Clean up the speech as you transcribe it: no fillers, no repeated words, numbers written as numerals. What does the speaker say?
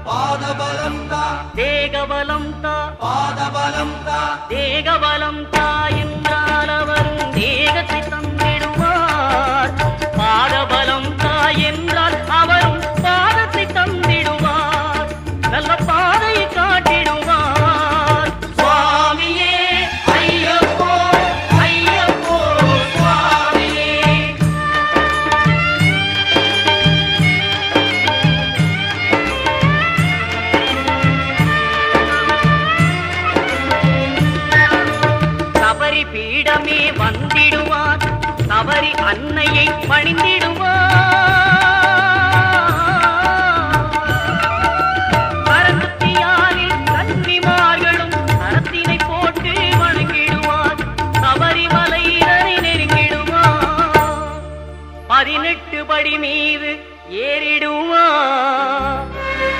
பாதபலம் தா தேகபலம் தா பாதபலம் தா தேகபலம் தா என்றால் அவரும் தேகத்தை தந்திடுவார். பாதபலம் தா என்றால் அவரும் பாதத்தை தந்திடுவார். நல்ல பாதையை காட்டிடுவார். சுவாமியே ஐயப்போ ஐயப்போ சுவாமியே. சபரி பீடமே வந்திடுவார். சபரி அன்னையை பணிந்திடுவார்.